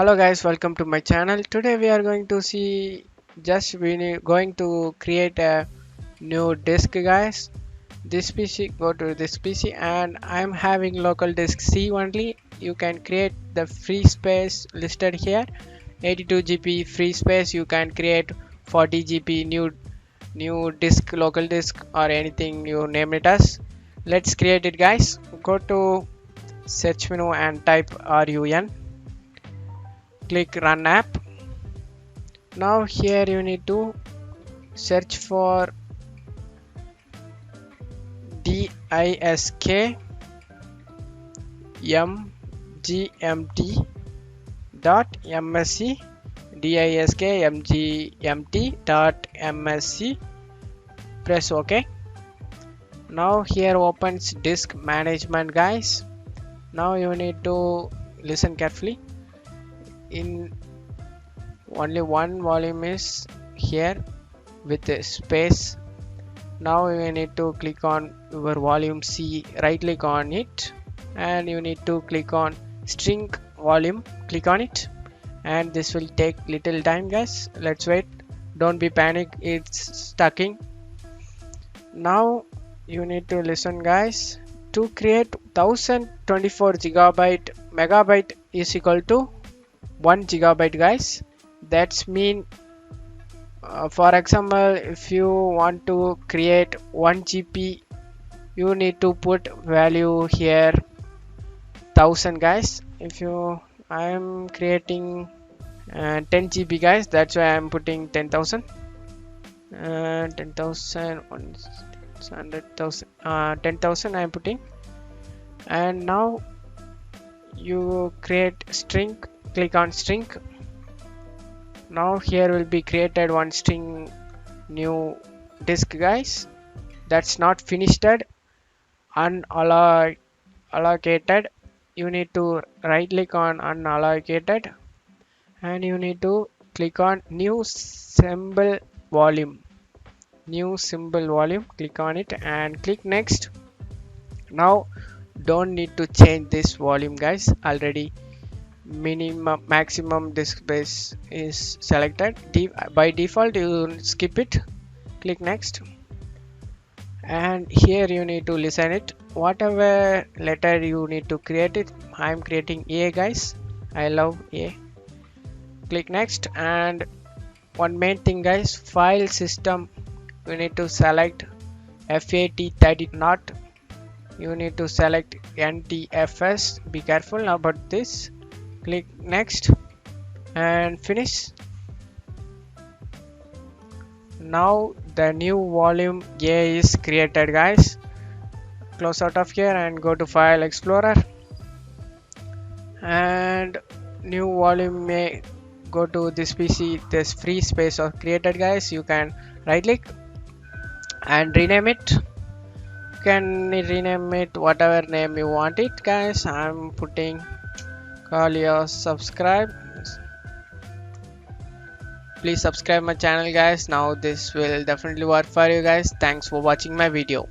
Hello guys, welcome to my channel. Today we are going to see going to create a new disk guys. This PC, go to this PC and I'm having local disk C only. You can create the free space listed here. 82 GB free space. You can create 40 GB new disk, local disk or anything you name it as. Let's create it guys. Go to search menu and type RUN. Click run app. Now here you need to search for disk mgmt dot msc disk mgmt dot msc. Press OK. Now here opens disk management guys. Now you need to listen carefully. In only one volume is here with a space. Now you need to click on your volume C, right click on it and you need to click on string volume, click on it, and this will take little time guys. Let's wait, don't be panic, it's stucking. Now you need to listen guys. To create 1024 megabyte is equal to 1 gigabyte guys. That's mean for example, if you want to create 1 GB, you need to put value here 1000 guys. If I am creating 10 GB guys, that's why I am putting 10,000. 10,000, 100,000, 10,000 I am putting. And now you create string, click on string. Now here will be created one string new disk guys. That's not finished, unallocated. You need to right click on unallocated and you need to click on new symbol volume, click on it and click next. Now don't need to change this volume guys, already maximum disk space is selected. By default you skip it, click next, and here you need to listen it, whatever letter you need to create it. I am creating A guys, I love A. Click next, and one main thing guys, file system you need to select FAT30, not you need to select NTFS. Be careful about this. Click next and finish. Now the new volume A is created guys. Close out of here and go to File Explorer and new volume A. Go to this PC, this free space are created guys. You can right click and rename it. You can rename it whatever name you want it guys. I'm putting call your subscribe. Please subscribe my channel guys. Now this will definitely work for you guys. Thanks for watching my video.